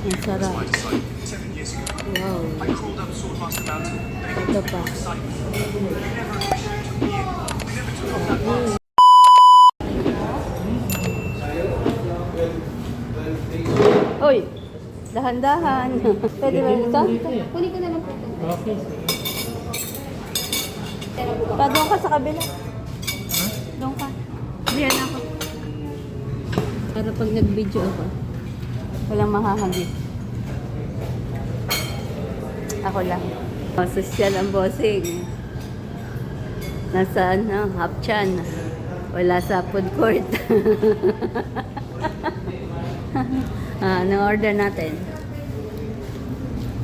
Ang sarap. Wow. Ito pa. Uy! Dahan-dahan. Pwede ba ito? Kunin ko na lang po. Okay. Doon ka sa kabila. Doon ka. Diyan ako. Para pag nag-video ako, walang mahahagip. Ako lang. Social ang bossing. Nasa Hapchan. Wala sa food court. Anong order natin?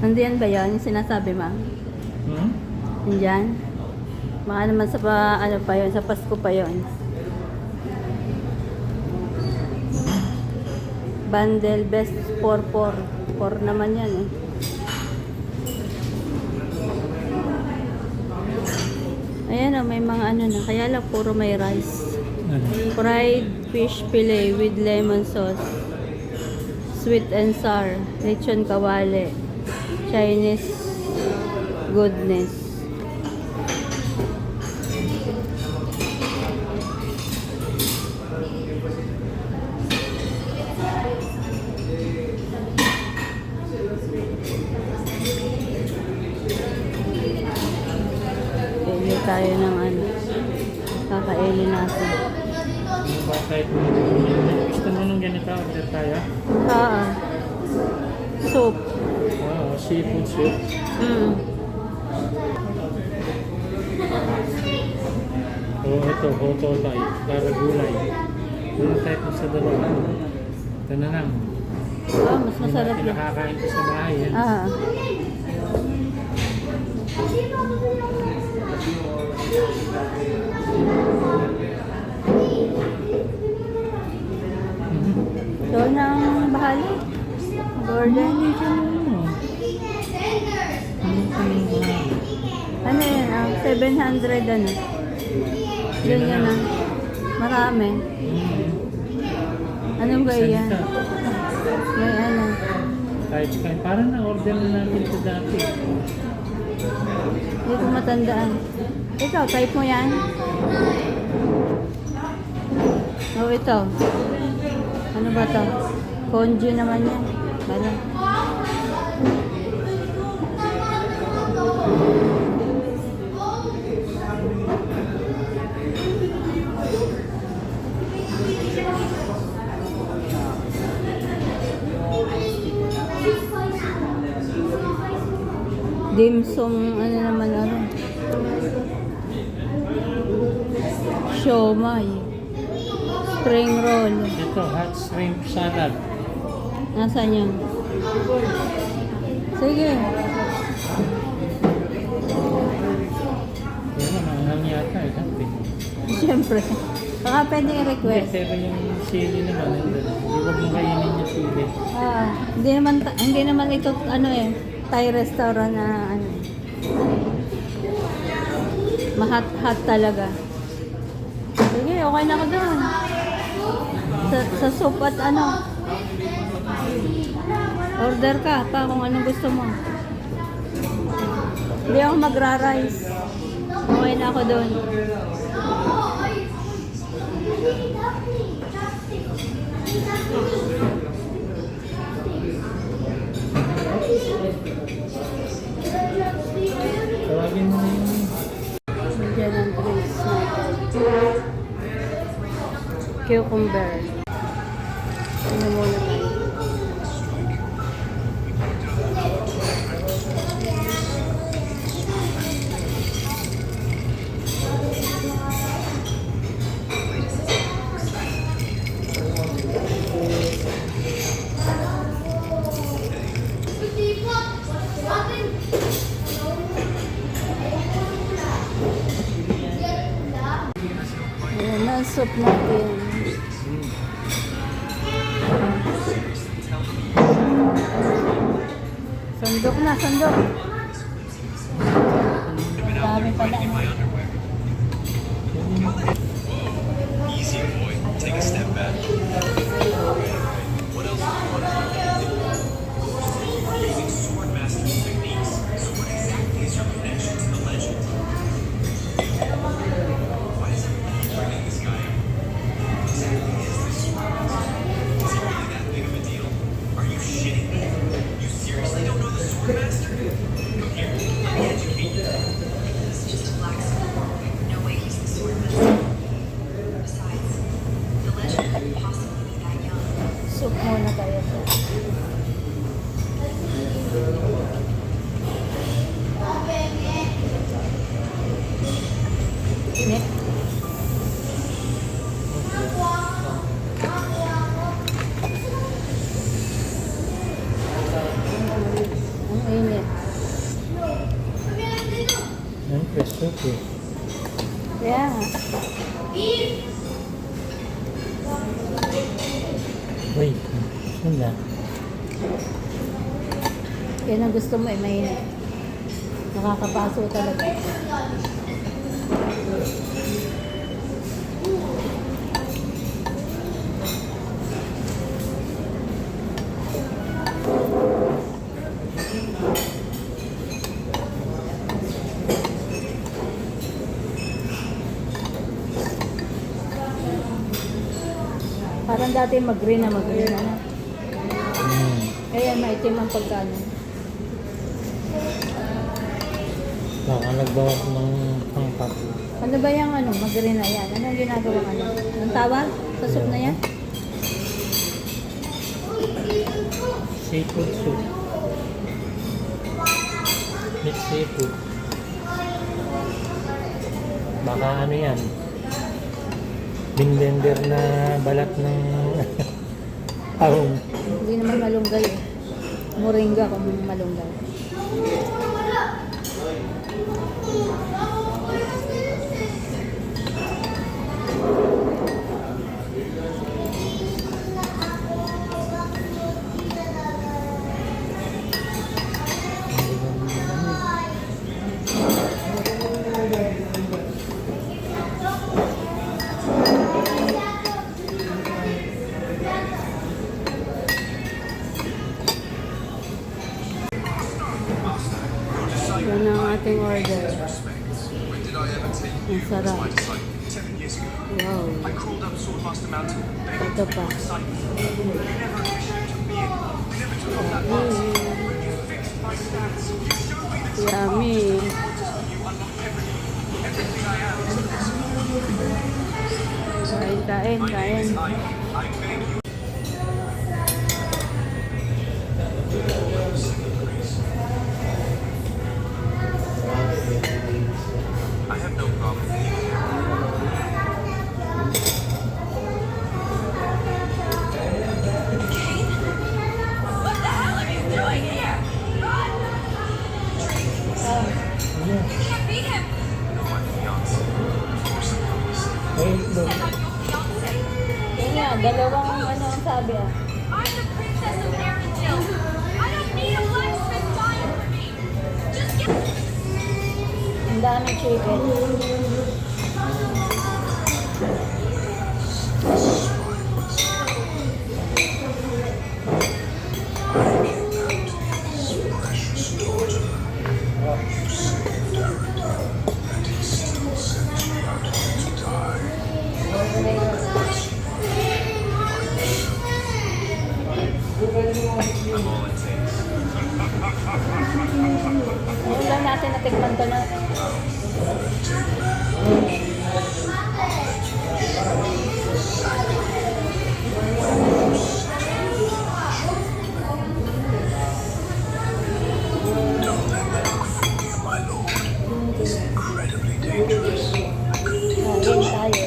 Nandiyan ba yun? Yung sinasabi, ma'am? Nandiyan? Baka naman sa ano pa yun, sa Pasko pa yun. Bundle best 4-4. 4 naman yan eh. Ayan o, may mga ano na. Kaya lang puro may rice. Fried fish fillet with lemon sauce. Sweet and sour. Lechon kawali. Chinese goodness. Pili tayo ng ano. Kakainin natin. Gusto mo nung ganito, order tayo? Soup. Wow, seafood soup. Ito, hoto tayo. Para gulay. Gulay tayo po sa dalawa. Ito na lang. Mas masarap yun. Nakakain ko sa bahay. Yan. Doon ang bahali. Gordon. Ano yan? 700 ano? Yun yan ah. Marami. Anong ba yan? May ano? Kahit parang na-order na natin ito dati. Hindi ko matandaan. Ikaw, type mo yan? Oh, ito. Ano ba to? Conju naman yan. Ano? Dim sum, ano naman ano? Siomai. Spring roll. Ito, hot shrimp salad. Nasaan yan? Sige. Yan na, maanghang yata eh. Dati. Siyempre. Baka pwede i-request. Pero yung sili naman, huwag mo kainin yung sili. Hindi naman ito, ano eh, Thai restaurant na ano. Mahat-hat talaga. Sige, okay na ako doon. Sa soup at ano. Order ka pa kung anong gusto mo. Hindi ako magra-rice. Okay na ako doon. Tawagin mo na yun. Diyan ang drinks natin. Cucumber. Ano muna tayo? Ayan na ang soup natin. Sandok na, sandok. Dami pala. Easy boy, take a step back. What else do you want to do? eh. Yeah. Wait, wala. Yan ang gusto mo eh, mainit. Nakakapaso talaga. Parang dati mag-green na na. Ayan, maitim ang pagkano. Baka nagbawas ng pangkat. Ano ba yung ano, mag-green na yan? Ano ang ginagawa ano? Ang tawag? Sa soup na yan? Seafood soup. Mixed seafood. Baka ano yan? Binblender na balat ng tahong. Hindi naman malunggay eh. Moringa kung malunggay. Yan ang ating order. When did I ever take Ang you as sarap. my disciple? 7 years ago. Wow. I crawled up Swordmaster Mountain, begging Ito to be pa. your disciple. You never officially took me in. You never took off that mask. When you fixed my stats, you showed me that Yummy. you unlocked everything. Everything I am is possible. Kain. My name is Ike. I beg you. I have no problem leaving you. What the hell are you doing here? Run! You can't beat him! You're my fiance. Of course I promise. Wait, Said I'm your fiance. Yan nga, dalawang ano ang sabi ah. I'm the princess of Arendelle. I don't need a blacksmith dying for me. Just get... Ang dami chicken. I'm all it takes. Ngayon lang natin natikman to na. My lord is incredibly dangerous. Game tayo.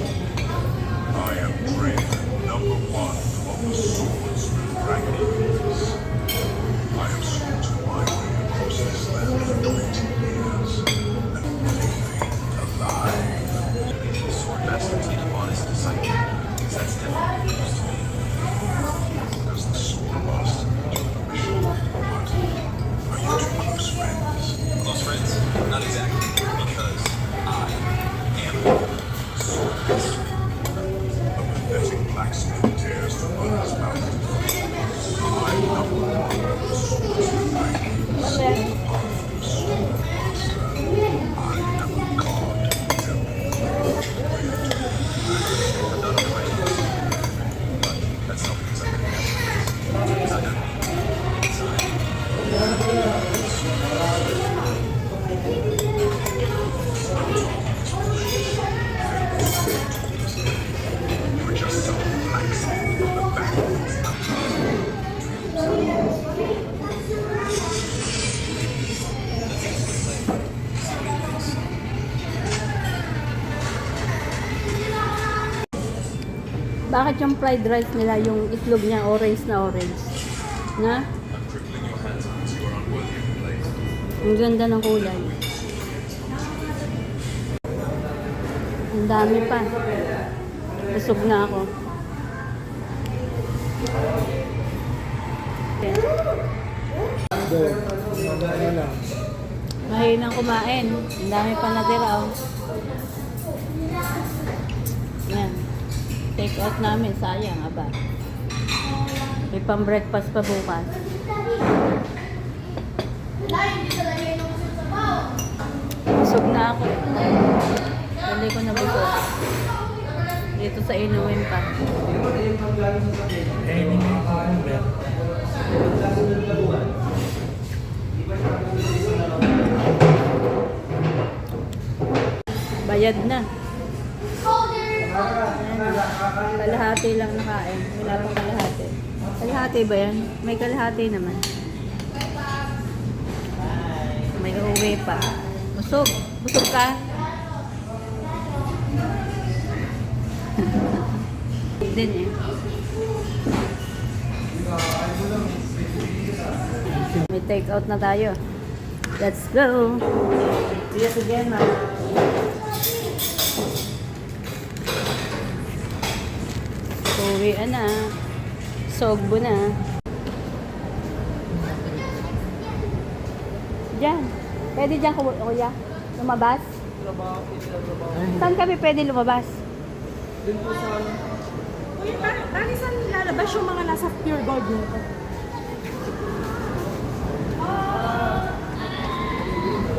I am Drake, number one of the Swordsmith Dragons. I have sought my way across this land for 20 years, and living alive. Swordmaster Titavon is a disciple, because that's definitely news to me. Does the Swordmaster need your permission? What? Are you two close friends? Close friends? Not exactly, because I am Swordmaster. A pathetic blacksmith tears the mother's mouth. I'm number one of the Swordsmith Dragons. Kasi, I am a god. That's not because I can never. Because I don't need inside. You're just some blacksmith from the back. bakit yung fried rice nila, yung itlog niya orange na orange? Na? I'm crippling your hands Ang ganda ng kulay. Ang dami pa. Busog na ako. Okay. Mahinang kumain. Ang dami pa natira. Oh. Yan. Take out namin. Sayang, aba. May pang breakfast pa bukas. Busog na ako. Hindi ko na busog. Dito sa inuwin pa. Kainin mo yung cucumber. Bayad na. Ayan. Kalahati lang nakain. Wala pang kalahati. Kalahati ba yan? May kalahati naman. May uuwi pa. Busog. Busog ka? Din eh. May take out na tayo. Let's go. Yes again, ma'am. Uwian na. Sogbo na. Diyan. Pwede dyan, kuya? Lumabas? Saan kami pwede lumabas? Uy, paano saan lalabas yung mga nasa pure gold nito?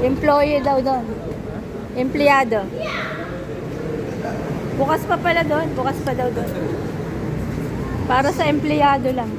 Employee daw doon. Empleyado. Bukas pa pala doon. Bukas pa daw doon. Para sa empleyado lang.